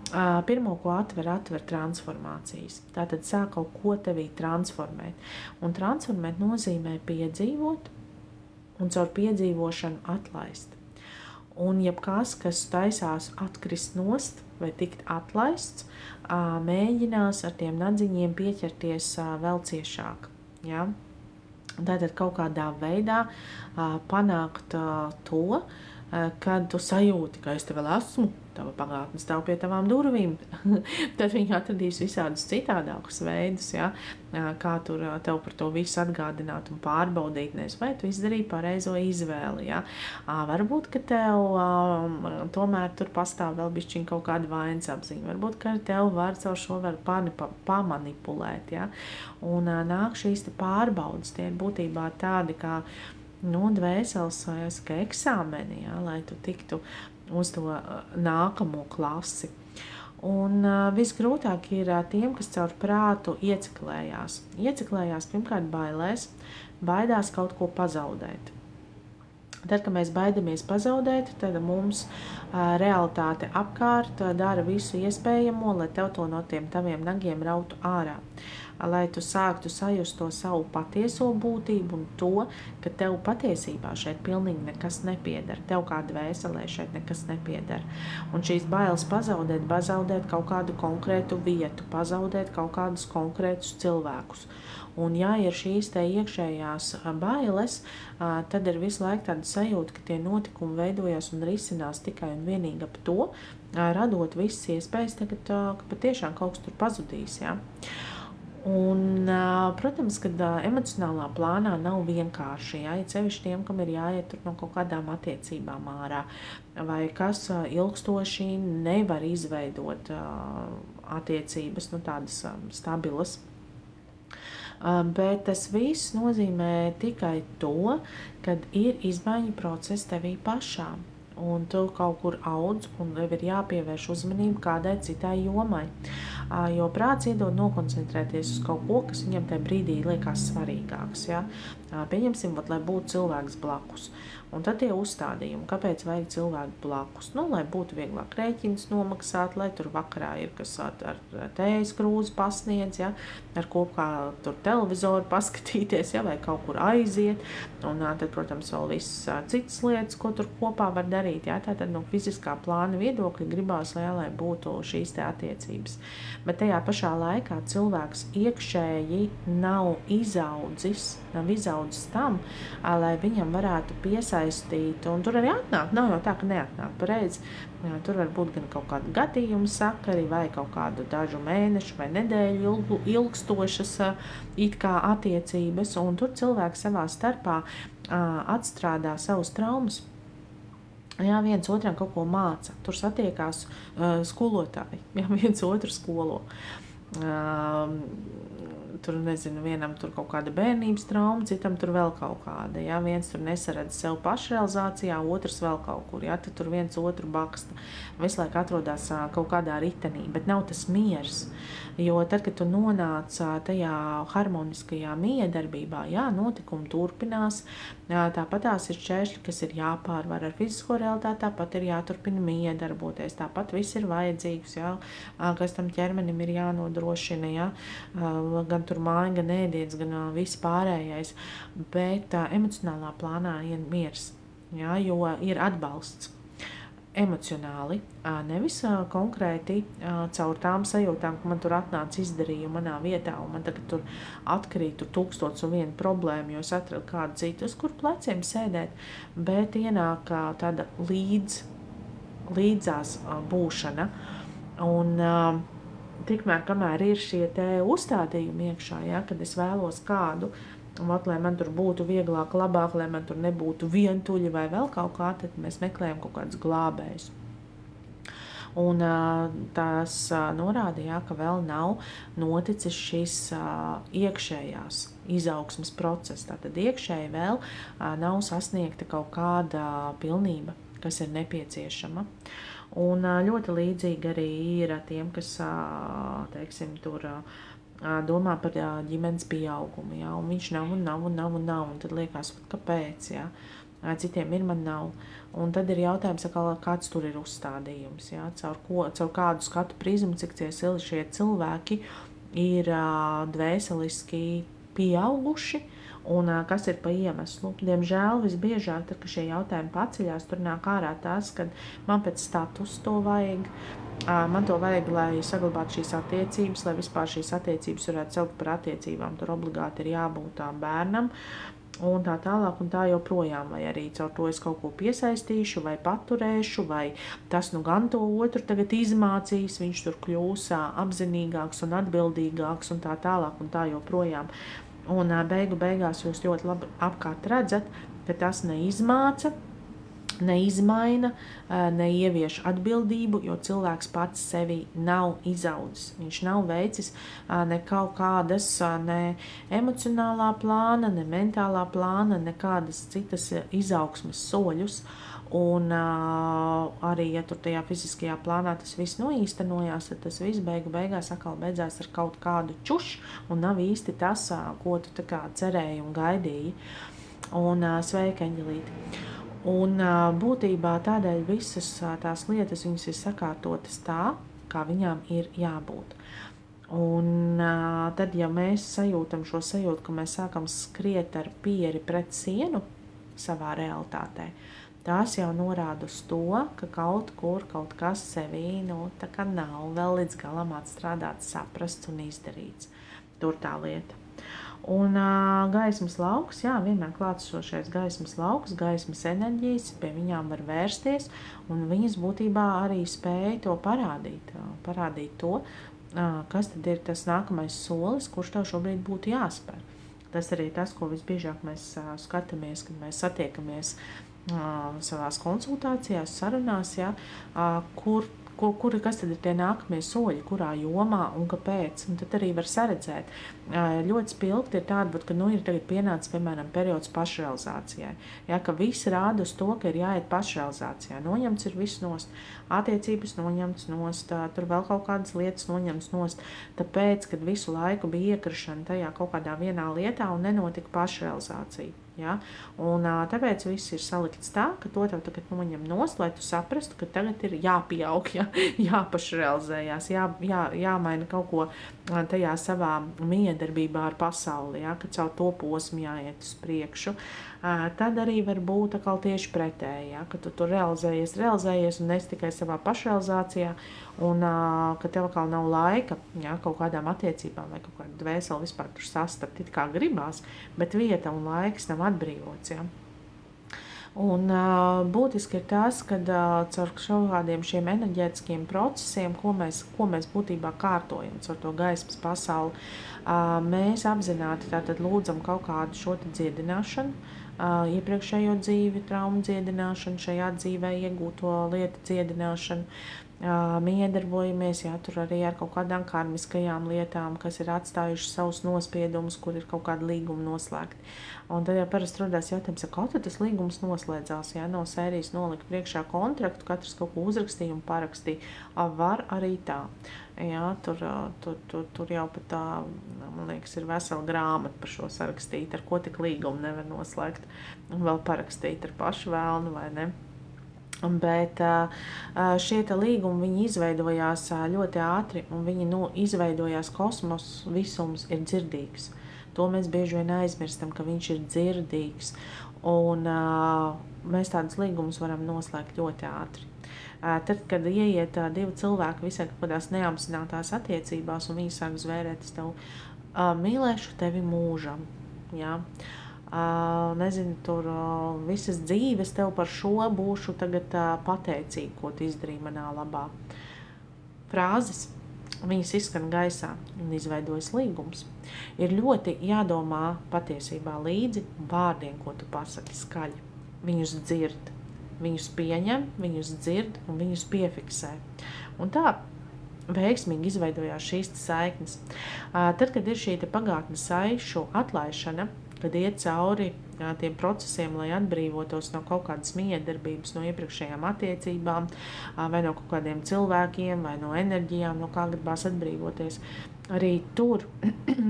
Pirmo, ko atver transformācijas. Tātad sāk kaut ko tevī transformēt. Un transformēt nozīmē piedzīvot un caur piedzīvošanu atlaist. Un jebkas, kas taisās atkrist nost vai tikt atlaists, mēģinās ar tiem nadziņiem pieķerties vēl ciešāk. Ja? Tātad kaut kādā veidā panākt to, kad tu sajūti, ka es te vēl esmu, tava pagātne stāv pie tavām durvīm, tad viņi atradīs visādus citādākus veidus, ja? Kā tur tev par to visu atgādināt un pārbaudīt, vai tu izdarīji pareizo izvēli. Ja? Varbūt, ka tev tomēr tur pastāv vēl bišķiņ kaut kāda vainas apziņa, varbūt, ka tev var caur šo var pamanipulēt. Ja? Un nāk šīs te pārbaudas, tie ir būtībā tādi kā dvēseles eksāmeni, ja? Lai tu tiktu uz to nākamo klasi. Un visgrūtāk ir tiem, kas caur prātu ieciklējās. Ieciklējās pirmkārt bailēs, baidās kaut ko pazaudēt. Tad, kad mēs baidamies pazaudēt, tad mums realitāte apkārt dara visu iespējamo, lai tev to no tiem taviem nagiem rautu ārā. Lai tu sāktu sajust to savu patieso būtību un to, ka tev patiesībā šeit pilnīgi nekas nepieder. Tev kā dvēselē šeit nekas nepieder. Un šīs bailes pazaudēt kaut kādu konkrētu vietu, pazaudēt kaut kādus konkrētus cilvēkus. Un ja ir šīs te iekšējās bailes, tad ir visu laiku tāda sajūta, ka tie notikumi veidojās un risinās tikai un vienīgi ap to, radot visas iespējas tagad, ka patiešām kaut kas tur pazudīs. Ja? Un, protams, ka emocionālā plānā nav vienkārši, ja sevišķi tiem, kam ir jāiet no kaut kādām attiecībām ārā, vai kas ilgstoši nevar izveidot attiecības, tādas stabilas. Bet tas viss nozīmē tikai to, kad ir izmaiņu process tevī pašā. Un tu kaut kur audz, un tev ir jāpievērš uzmanība kādai citai jomai. Jo prāts iedod nokoncentrēties uz kaut ko, kas viņam tajā brīdī liekas svarīgāks. Ja? Pieņemsim, lai būtu cilvēks blakus. Un tad tie uzstādījumi, kāpēc vajag cilvēku blakus. Lai būtu vieglāk rēķins nomaksāt, lai tur vakarā ir kas ar tējas krūzi pasniedz, ja? Ar kopā tur televizoru paskatīties, ja? Vai kaut kur aiziet. Un tad, protams, vēl visas citas lietas, ko tur kopā var darīt. Ja? Tātad no fiziskā plāna viedokļa gribās, lai būtu šīs te attiecības. Bet tajā pašā laikā cilvēks iekšēji nav izaudzis tam, lai viņam varētu piesaistīt, un tur arī atnāk, nav jau tā, ka neatnāk pareizi. Tur var būt gan kaut kāda gadījuma sakari, vai kaut kādu dažu mēnešu vai nedēļu ilgstošas it kā attiecības, un tur cilvēks savā starpā atstrādā savus traumas. Jā, viens otram kaut ko māca. Tur satiekās skolotāji, jā, viens otru skolo. Tur, nezinu, vienam tur kaut kāda bērnības trauma, citam tur vēl kaut kāda. Ja? Viens tur nesaredz sev pašrealizācijā, otrs vēl kaut kur. Ja? Tad tur viens otru baksta. Visu laiku atrodas kaut kādā ritenī, bet nav tas miers. Jo tad, kad tu nonāc tajā harmoniskajā miedarbībā, jā, notikumi turpinās, tāpat tās ir šķēršļi, kas ir jāpārvar ar fizisko realitāti, tāpat ir jāturpina miedarboties, tāpat viss ir vajadzīgs, jā, kas tam ķermenim ir jānodrošina, jā, gan tur māja, gan ēdiens, gan viss pārējais, bet emocionālā plānā ir miers, jā, jo ir atbalsts. Emocionāli, nevis konkrēti caur tām sajūtām, ka man tur atnāca izdarīja manā vietā, un man tagad tur atkrīt 1001 problēma, jo es atradu kādu citu, uz kur pleciem sēdēt, bet ienāk tāda līdzās būšana, un tikmēr, kamēr ir šie te uzstādījumi iekšā, ja, kad es vēlos kādu, lai man tur būtu vieglāk, labāk, lai man tur nebūtu vientuļi vai vēl kaut kā, tad mēs meklējam kaut kādus glābējus. Un tās norādīja, ka vēl nav noticis šis iekšējās izaugsmes process. Tātad iekšēji vēl nav sasniegta kaut kāda pilnība, kas ir nepieciešama. Un ļoti līdzīgi arī ir tiem, kas, teiksim, tur domā par ģimenes pieaugumu, ja, un viņš nav, un tad liekas, kāpēc, ja, citiem ir, man nav. Un tad ir jautājums, kāds tur ir uzstādījums, ja, caur kādu skatu prizmu, cik šie cilvēki ir dvēseliski pieauguši, un kas ir pa iemeslu. Diemžēl visbiežāk, tad, kad šie jautājumi paceļās, tur nāk ārā tās, kad man pēc status to vajag, man to vajag, lai saglabātu šīs attiecības, lai vispār šīs attiecības varētu saukt par attiecībām, tur obligāti ir jābūt tām bērnam, un tā tālāk, un tā joprojām, vai arī caur to es kaut ko piesaistīšu, vai paturēšu, vai tas nu gan to otru tagad izmācīs, viņš tur kļūs apzinīgāks un atbildīgāks, un tā tālāk, un tā joprojām. Un beigās jūs ļoti labi apkārt redzat, ka tas neizmāca, neizmaina, neievieš atbildību, jo cilvēks pats sevi nav izaudzis. Viņš nav veicis ne kaut kādas, ne emocionālā plāna, ne mentālā plāna, nekādas citas izaugsmes soļus. Un arī, ja tur tajā fiziskajā plānā tas viss noīstenojās, tad tas viss beigās atkal beidzās ar kaut kādu čušu un nav īsti tas, ko tu tā kā cerēji un gaidīji. Un sveika, Eņģelīte! Un būtībā tādēļ visas tās lietas viņas ir sakārtotas tā, kā viņām ir jābūt. Un tad, ja mēs sajūtam šo sajūtu, ka mēs sākam skriet ar pieri pret sienu savā realitātē, tās jau norāda uz to, ka kaut kur kaut kas sevī, tā kā nav vēl līdz galam atstrādāts, saprasts un izdarīts. Tur tā lieta. Un gaismas lauks, jā, vienmēr klātsošais gaismas lauks, gaismas enerģijas, pie viņām var vērsties, un viņas būtībā arī spēja to parādīt to, kas tad ir tas nākamais solis, kurš tev šobrīd būtu jāspēr. Tas arī tas, ko visbiežāk mēs skatāmies, kad mēs satiekamies savās konsultācijās, sarunās, ja, kas tad ir tie nākamie soļi, kurā jomā un kāpēc. Un tad arī var saredzēt. Ļoti spilgti ir tāda, ka ir tagad pienācis, piemēram, periods pašrealizācijai. Ja, ka viss rāda uz to, ka ir jāiet pašrealizācijā. Noņemts ir viss nost. Attiecības noņemts nost, tur vēl kaut kādas lietas noņemts nost. Tāpēc, kad visu laiku bija iekrišana tajā kaut kādā vienā lietā un nenotika pašrealizācija. Ja? Un tāpēc viss ir salikts tā, ka to tev tagad noņem nost, lai tu saprastu, ka tagad ir jāpieaug, jāpašrealizējās, jāmaina kaut ko tajā savā miedarbībā ar pasauli, ja? Ka caur to posmu jāiet uz priekšu. Tad arī var būt atkal tieši pretēji, ja? Ka tu realizējies un nes tikai savā pašrealizācijā, un ka tev atkal nav laika, ja? Kaut kādām attiecībām vai kaut kādu dvēseli vispār tur sastapt, it kā gribās, bet vieta un laiks nav atbrīvots. Ja? Un būtiski ir tas, ka caur šādiem šiem enerģētiskiem procesiem, ko mēs būtībā kārtojam caur to gaismas pasauli, mēs apzināti tātad lūdzam kaut kādu šo dziedināšanu, iepriekšējo dzīvi, traumu dziedināšanu, šajā dzīvē iegūto lietu dziedināšanu, miedarbojamies, jā, tur arī ar kaut kādām karmiskajām lietām, kas ir atstājušas savus nospiedumus, kur ir kaut kāda līguma noslēgta. Un tad jau parasti rodās jautājums, kā tad tas līgums noslēdzās, jā, no sērijas nolika priekšā kontraktu, katrs kaut ko uzrakstīja un parakstīja. Var arī tā. Jā, tur jau pat tā, man liekas, ir vesela grāmata par šo sarakstīt, ar ko tik līgumu nevar noslēgt un vēl parakstīt ar pašu vēlnu vai ne. Bet šie līgumi viņi izveidojās ļoti ātri, un viņi izveidojās kosmos, visums ir dzirdīgs. To mēs bieži vien aizmirstam, ka viņš ir dzirdīgs, un mēs tādus līgumus varam noslēgt ļoti ātri. Tad, kad ieiet divi cilvēki visai kaut kādās neapzinātās attiecībās, un viņi sāk zvērēt, es tev mīlēšu tevi mūžam, jā. Nezinu, tur visas dzīves tev par šo būšu tagad pateicīgi, ko tu izdarīji manā labā. Frāzes, viņas izskan gaisā un izveidojas līgums. Ir ļoti jādomā patiesībā līdzi vārdiem, ko tu pasaki skaļi. Viņus dzird, viņus pieņem, viņus dzird un viņus piefiksē. Un tā veiksmīgi izveidojās šīs saiknes. Tad, kad ir šī pagātnes saišu atlaišana, kad iet cauri tiem procesiem, lai atbrīvotos no kaut kādas miedarbības, no iepriekšējām attiecībām, vai no kaut kādiem cilvēkiem, vai no enerģijām, no kā gribās atbrīvoties. Arī tur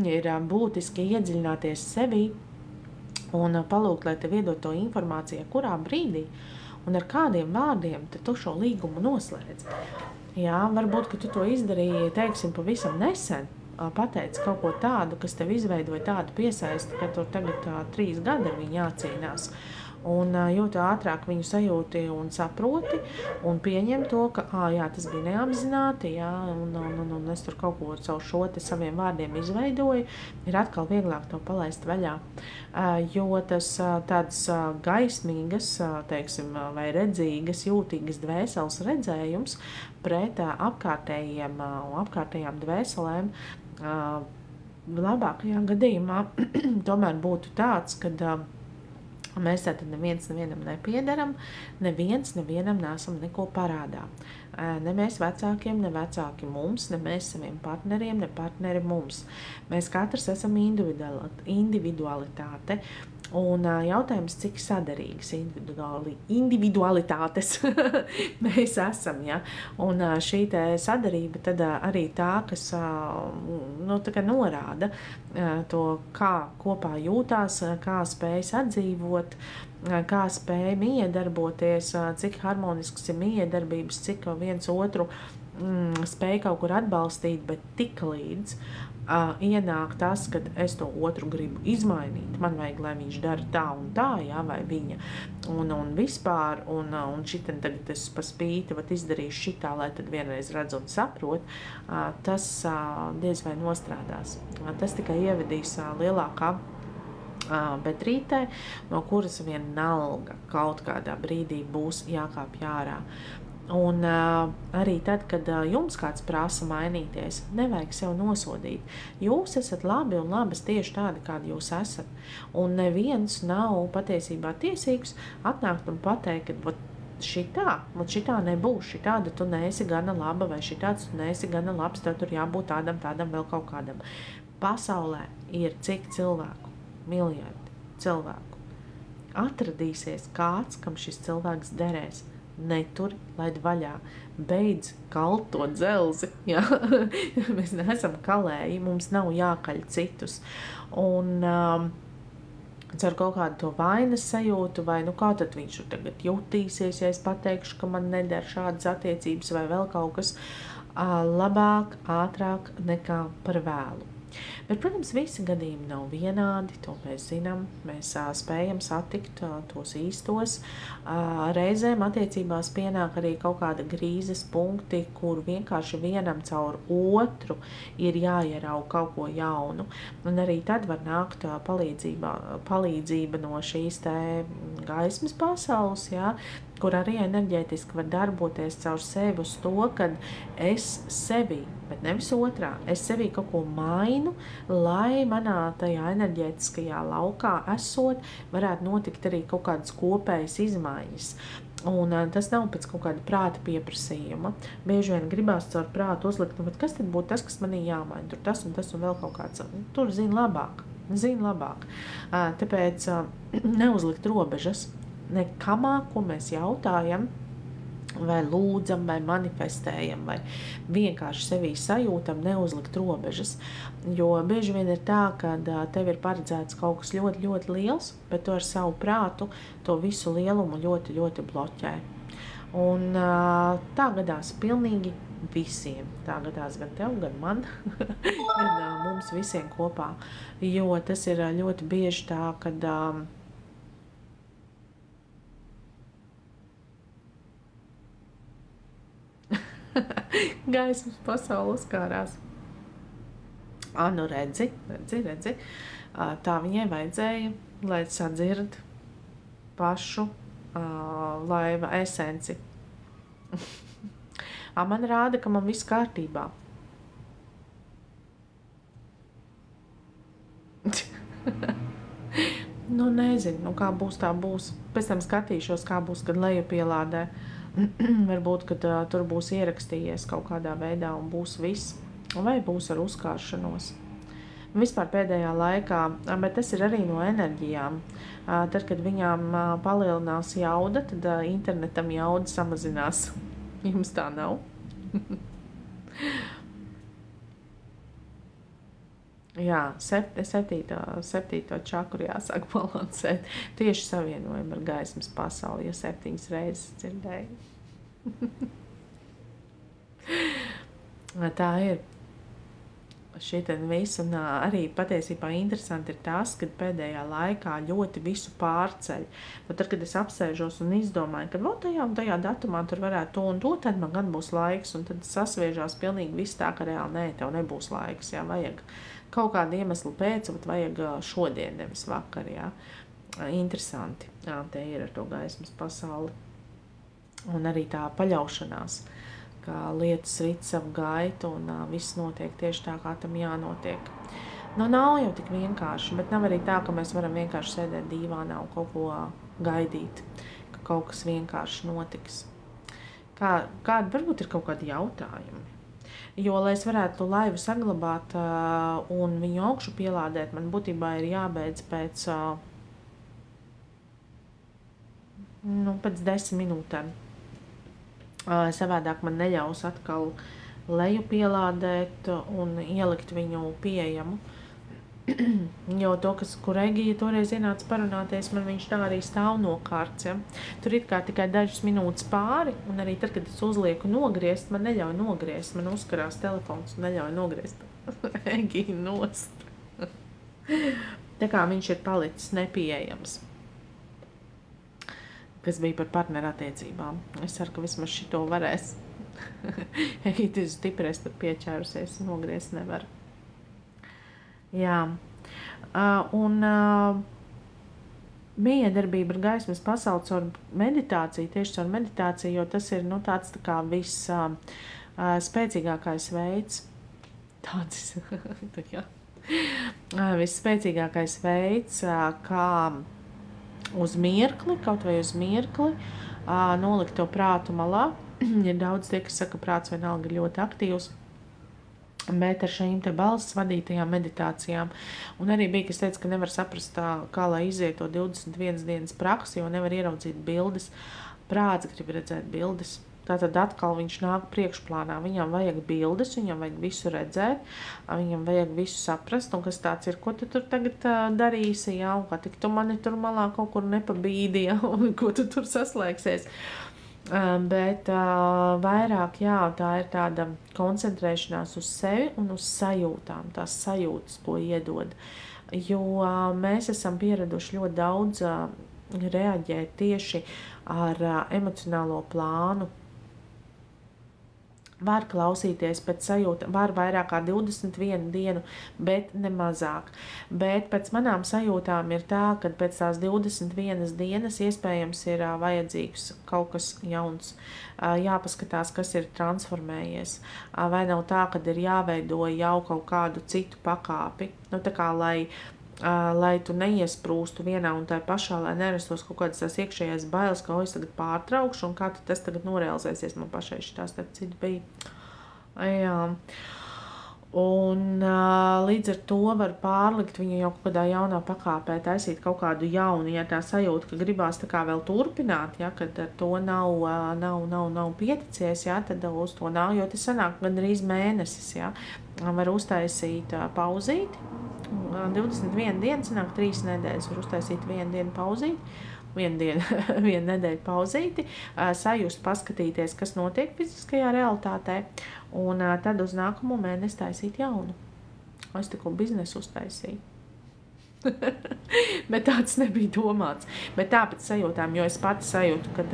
ir būtiski iedziļināties sevī un palūgt, lai tev iedod to informāciju, kurā brīdī un ar kādiem vārdiem tu šo līgumu noslēdz. Jā, varbūt, ka tu to izdarīji, teiksim, pavisam nesen, pateici kaut ko tādu, kas tev izveidoja tādu piesaisti, ka tur tagad 3 gadi ar viņu jācīnās. Un jo ātrāk viņu sajūti un saproti un pieņem to, ka jā, tas bija neapzināti, jā, un es tur kaut ko caur šo saviem vārdiem izveidoju, ir atkal vieglāk to palaist vaļā. Jo tas tāds gaismīgas, teiksim, vai redzīgas, jūtīgas dvēseles redzējums pret apkārtējām dvēselēm labākajā gadījumā tomēr būtu tāds, kad mēs tātad neviens nevienam nepiedaram, neviens nevienam nesam neko parādā. Ne mēs vecākiem, ne vecāki mums, ne mēs saviem partneriem, ne partneri mums. Mēs katrs esam individualitāte. Un jautājums, cik sadarīgas individualitātes mēs esam, ja? Un šī sadarība tad arī tā, kas tā kā norāda to, kā kopā jūtās, kā spēj sadzīvot, kā spēj miedarboties, cik harmonisks ir miedarbības, cik viens otru spēju kaut kur atbalstīt, bet tik līdz ienāk tas, kad es to otru gribu izmainīt. Man vajag, lai viņš dara tā un tā, jā, vai viņa. Un vispār, un šitam tagad es pa spīti izdarīšu šitā, lai tad vienreiz redz un saprot, tas diez vai nostrādās. Tas tikai ievedīs lielākā bedrītē, no kuras vienalga kaut kādā brīdī būs jākāpj ārā. Un arī tad, kad jums kāds prasa mainīties, nevajag sev nosodīt. Jūs esat labi un labas tieši tādi, kādi jūs esat. Un neviens nav patiesībā tiesīgs atnākt un pateikt, ka šitā nebūs, šitāda tu neesi gana laba, vai šitāds tu neesi gana labs, tev tur jābūt tādam, vēl kaut kādam. Pasaulē ir cik cilvēku? Miljardi cilvēku. Atradīsies kāds, kam šis cilvēks derēs. Neturi, laid vaļā, beidz kalt to dzelzi, jā. Mēs neesam kalēji, mums nav jākaļ citus. Un ar kaut kādu to vainas sajūtu, vai kā tad viņš tagad jutīsies, ja es pateikšu, ka man neder šādas attiecības vai vēl kaut kas, labāk, ātrāk nekā par vēlu. Bet, protams, visi gadījumi nav vienādi, to mēs zinām. Mēs spējam satikt tos īstos. Reizēm attiecībās pienāk arī kaut kāda grīzes punkti, kur vienkārši vienam caur otru ir jāierauga kaut ko jaunu. Un arī tad var nākt palīdzība no šīs te gaismas pasaules, jā, kur arī enerģētiski var darboties caur sevi uz to, kad es sevi, bet nevis otrā, es sevi kaut ko mainu, lai manā tajā enerģētiskajā laukā esot, varētu notikt arī kaut kādas kopējas izmaiņas. Un tas nav pēc kaut kāda prāta pieprasījuma. Bieži vien gribās caur prātu uzlikt, bet kas tad būtu tas, kas manī jāmaina? Tur tas un vēl kaut kāds. Tur zina labāk. Tāpēc neuzlikt robežas nekamā, ko mēs jautājam, vai lūdzam, vai manifestējam, vai vienkārši sevī sajūtam, neuzlikt robežas. Jo bieži vien ir tā, ka tev ir paredzēts kaut kas ļoti, ļoti liels, bet tu ar savu prātu to visu lielumu ļoti, ļoti bloķē. Un tā gadās pilnīgi visiem. Tā gadās gan tev, gan man, gan mums visiem kopā. Jo tas ir ļoti bieži tā, kad gaismas pasaule uzkārās. Nu redzi. Tā viņai vajadzēja, lai sadzird pašu laiva esenci. Man rāda, ka man viss kārtībā. Nezinu, kā būs, tā būs. Pēc tam skatīšos, kā būs, kad lejupielādē. Varbūt, ka tur būs ierakstījies kaut kādā veidā un būs viss, vai būs ar uzkāršanos. Vispār pēdējā laikā, bet tas ir arī no enerģijām. Tad, kad viņām palielinās jauda, tad internetam jauda samazinās. Jums tā nav? Jā, septīto čakru jāsāk balansēt. Tieši savienojumu ar gaismas pasauli, ja 7 reizes dzirdēju. Tā ir. Šitien viss, un arī patiesībā interesanti ir tas, ka pēdējā laikā ļoti visu pārceļ. Bet tad, kad es apsēžos un izdomāju, ka tajā un tajā datumā tur varētu to un to, tad man gan būs laiks, un tad sasviežās pilnīgi viss tā, ka reāli tev nebūs laiks, jā, vajag kaut kādu iemeslu pēc, bet vajag šodien, nevis vakar, jā. Interesanti, jā, te ir ar to gaismas pasauli. Un arī tā paļaušanās, ka lietas rit savu gaitu un viss notiek tieši tā, kā tam jānotiek. Nav jau tik vienkārši, bet nav arī tā, ka mēs varam vienkārši sēdēt dīvānā un kaut ko gaidīt, ka kaut kas vienkārši notiks. Kādi varbūt ir kaut kādi jautājumi? Jo, lai es varētu laivu saglabāt un viņu augšu pielādēt, man būtībā ir jābeidz pēc 10 minūtēm. Savādāk man neļaus atkal leju pielādēt un ielikt viņu pieejamu. Jo to, kur Egija toreiz ienāca parunāties, man viņš tā arī stāv nokārts. Ja? Tur it kā tikai dažas minūtes pāri, un arī tad, kad es uzlieku nogriezt, man neļauj nogriezt. Man uzkarās telefons un neļauj nogriezt Egiju nost. Tā kā viņš ir palicis nepieejams. Kas bija par partnerattiecībām. Es ceru, ka vismaz šito varēs. Egija ir stiprais, pat pieķērusies, nogriezt nevar. Jā. Miedarbība ar gaismas pasauli caur meditāciju, tieši caur meditāciju, jo tas ir tāds tā kā visspēcīgākais veids. Visspēcīgākais veids, kā uz mirkli, kaut vai uz mirkli, nolikt to prātu malā. Ir daudz tie, kas saka, ka prāts vienalga ir ļoti aktīvs. Bet ar šīm te balss vadītajām meditācijām. Un arī bija, kas teica, ka nevar saprast tā, kā lai iziet to 21 dienas praksi, jo nevar ieraudzīt bildes. Prāts grib redzēt bildes. Tātad atkal viņš nāk priekšplānā. Viņam vajag bildes, viņam vajag visu redzēt, viņam vajag visu saprast, un kas tāds ir, ko tu tur tagad darīsi, jā, un kā tik tu mani tur malā kaut kur nepabīdi, jā, un ko tu tur saslēgsies. Bet vairāk, jā, tā ir tāda koncentrēšanās uz sevi un uz sajūtām, tās sajūtas, ko iedod. Jo mēs esam pieraduši ļoti daudz reaģēt tieši ar emocionālo plānu. Var klausīties pēc sajūta, var vairāk kā 21 dienu, bet ne mazāk. Bet pēc manām sajūtām ir tā, ka pēc tās 21 dienas iespējams ir vajadzīgs kaut kas jauns. Jāpaskatās, kas ir transformējies. Vai nav tā, ka ir jāveido jau kaut kādu citu pakāpi. Tā kā, lai tu neiesprūstu vienā un tā pašā, lai nerastos kaut kādas tās iekšējās bailes, ka es tagad pārtraukšu un kā tas tagad norealizēsies. Man pašai šitās starp citu bija. Jā. Un līdz ar to var pārlikt viņu jau kaut kādā jaunā pakāpē, taisīt kaut kādu jaunu, ja tā sajūta, ka gribās tā kā vēl turpināt, ja, kad ar to nav pieticies, ja, tad uz to nav, jo tas sanāk gandrīz mēnesis, ja. Var uztaisīt pauzīti. 21 dienas, sanāk 3 nedēļas, var uztaisīt 1 dienu pauzīti, 1 nedēļu pauzīti, sajust, paskatīties, kas notiek fiziskajā realitātē, un tad uz nākamo mēnesi taisīt jaunu. Es tikko biznesu uztaisīju. Bet tāds nebija domāts. Bet tāpēc sajūtām, jo es pati sajūtu, kad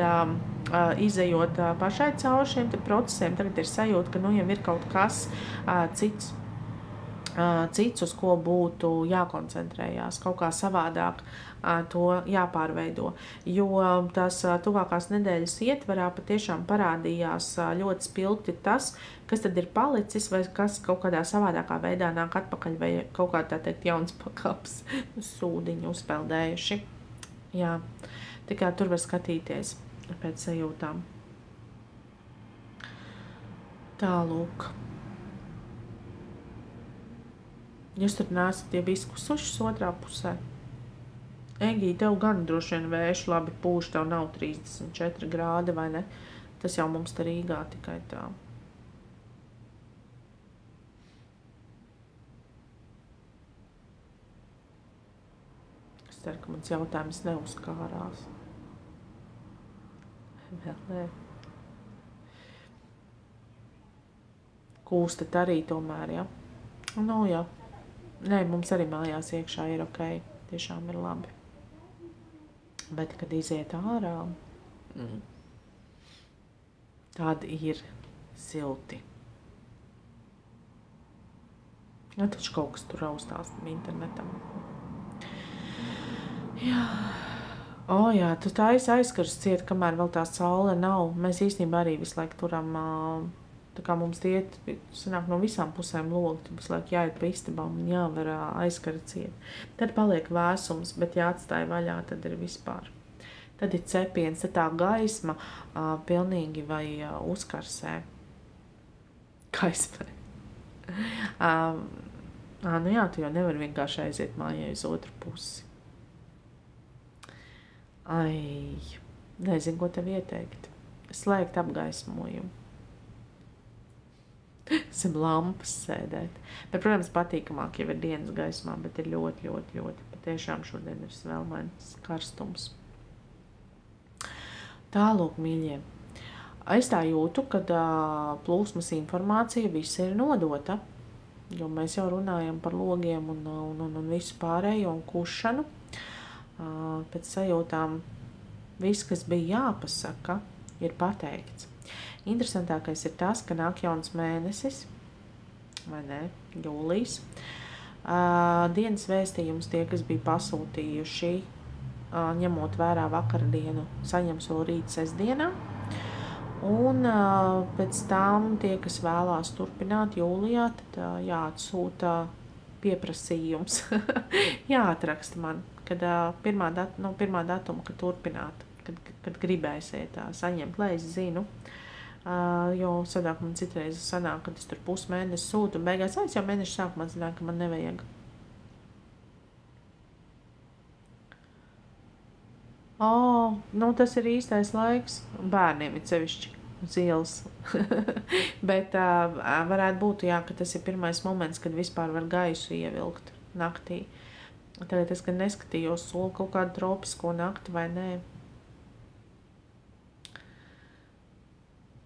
izejot pašai cauri šiem procesiem, tagad ir sajūta, ka jau ir kaut kas cits, uz ko būtu jākoncentrējās, kaut kā savādāk to jāpārveido. Jo tās tuvākās nedēļas ietvarā patiešām parādījās ļoti spilgti tas, kas tad ir palicis, vai kas kaut kādā savādākā veidā nāk atpakaļ, vai kaut kā tā teikt jauns pakāps sūdiņu uzpeldējuši. Jā, tikai tur var skatīties pēc sajūtām. Tālūk. Jūs tur nesat tie izkusušas otrā pusē. Egija, tev gan droši vien vējš labi pūš, tev nav 34 grādi, vai ne? Tas jau mums te Rīgā tikai tā. Es ceru, ka mans jautājums neuzkārās. Vēl nē. Kūstat arī tomēr, ja? Jā. Nē, mums arī mājās iekšā ir ok, tiešām ir labi. Bet, kad iziet ārā, tad ir silti. Ja taču kaut kas tur raustās internetam. Jā. Jā, tu tā aizskars ciet, kamēr vēl tā saule nav. Mēs īstenībā arī visu laiku turam... Tā kā mums iet, sanāk no visām pusēm logi, visu laiku jāiet pa istabām un jāvar aizskara ciet. Tad paliek vēsums, bet jāatstāja vaļā, tad ir vispār. Tad ir cepiens, tad tā gaisma pilnīgi vai uzkarsē. Gaismē. Nu jā, tu jau nevar vienkārši aiziet mājai uz otru pusi. Nezinu, ko tev ieteikt. Slēgt apgaismojumu. zem lampas sēdēt. Bet, protams, patīkamāk jau ir dienas gaismā, bet ir ļoti, ļoti, ļoti. Patiešām šodien ir svelmains karstums. Tālūk, mīļie. Es tā jūtu, ka plūsmas informācija viss ir nodota, jo mēs jau runājam par logiem un visu pārējo un kušanu. Pēc sajūtām viss, kas bija jāpasaka, ir pateikts. Interesantākais ir tas, ka nāk jauns mēnesis, vai ne, jūlijs. Dienas vēstījums tie, kas bija pasūtījuši, ņemot vērā vakardienu, saņems vēl rīt sestdienā. Un pēc tam tie, kas vēlās turpināt jūlijā, tad jāatsūta pieprasījums. Jāatraksta man, kad pirmā datuma, kad turpināt, kad gribēsiet saņemt, lai es zinu. Jo sadāk man citreiz sanāk, kad es tur pusmēnesi sūtu, un beigās es jau mēnešu sākumā zināju, ka man nevajag. Nu tas ir īstais laiks. Bērniem ir sevišķi zils. Bet varētu būt, jā, ka tas ir pirmais moments, kad vispār var gaisu ievilkt naktī. Tagad es gan neskatījos soli kaut kādu tropisko nakti vai nē.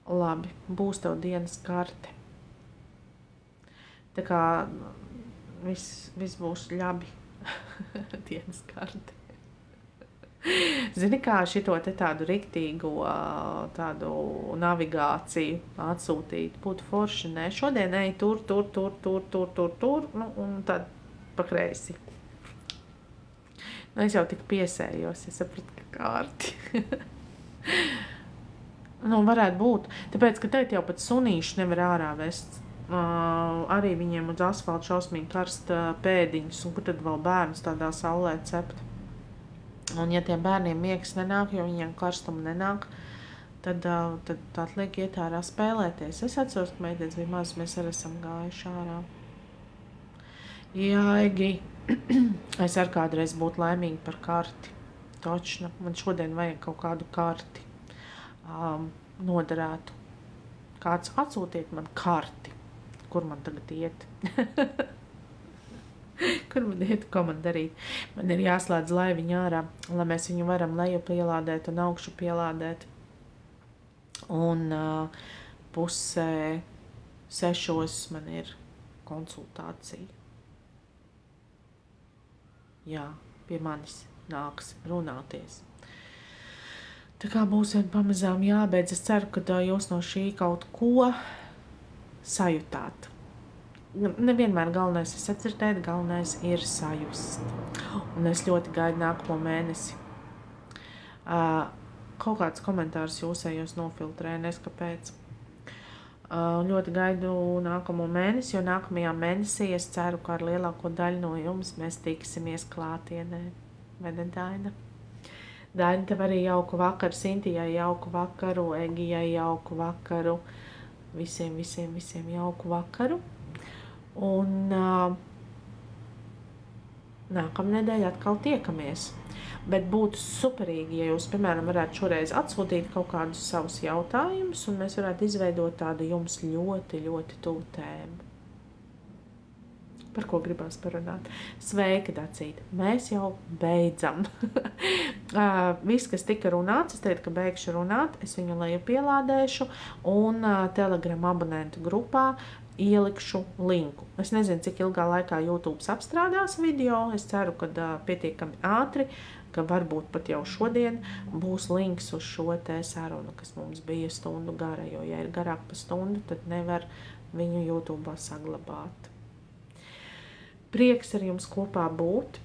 Labi, būs tev dienas karte. Tā kā viss būs ļabi. Dienas karte. Zini, kā šito te tādu riktīgu tādu navigāciju atsūtīt, būtu forši, ne? Šodien ej tur, nu, un tad pa kreisi. Nu, es jau tik piesējos, es sapratu, ka kārti. Nu, varētu būt, tāpēc, ka teikt jau pat sunīši nevar ārā vest. Arī viņiem uz asfaltu šausmīgi karsta pēdiņus, un kur tad vēl bērnus tādā saulē cept. Un ja tiem bērniem miegs nenāk, jo viņiem karstumu nenāk, tad atliek iet ārā spēlēties. Es atceros, ka meitenes bija maz, mēs arī esam gājuši ārā. Jā, Egi, es ar kādreiz būtu laimīgi par karti. Točna, man šodien vajag kaut kādu karti noderētu. Kāds atsūtiet man karti, kur man tagad iet. Kur man iet, ko man darīt. Man ir jāslēdz laiviņa ārā, lai mēs viņu varam leju pielādēt un augšu pielādēt. Un 5:30 man ir konsultācija. Jā, pie manis nāks runāties. Tā kā būs vien pamazām jābeidz, es ceru, ka jūs no šī kaut ko sajūtāt. Nevienmēr galvenais ir sadzirdēt, galvenais ir sajust. Un es ļoti gaidu nākamo mēnesi. Kaut kāds komentārs jūsējos nofiltrē, neskapēc. Ļoti gaidu nākamo mēnesi, jo nākamajā mēnesī es ceru, ka ar lielāko daļu no jums mēs tiksimies klātienē. Vai ne, Daina? Daina, tev arī jauku vakaru, Sintijai jauku vakaru, Egijai jauku vakaru, visiem jauku vakaru. Un nākamnedēļ atkal tiekamies. Bet būtu superīgi, ja jūs, piemēram, varētu šoreiz atsūtīt kaut kādus savus jautājumus, un mēs varētu izveidot tādu jums ļoti, ļoti tuvu tēmu. Par ko gribās parunāt? Sveika, Dacīte! Mēs jau beidzam. Viss, kas tika runāts, es teicu, ka beigšu runāt, es viņu leju pielādēšu, un Telegram abonentu grupā ielikšu linku. Es nezinu, cik ilgā laikā YouTube apstrādās video. Es ceru, ka pietiekami ātri, ka varbūt pat jau šodien būs links uz šo te sarunu, kas mums bija stundu gara, jo, ja ir garāk pa stundu, tad nevar viņu YouTube saglabāt. Prieks ar jums kopā būt.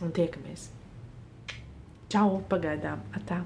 Un tiekamies. Čau, pagaidām. Atā.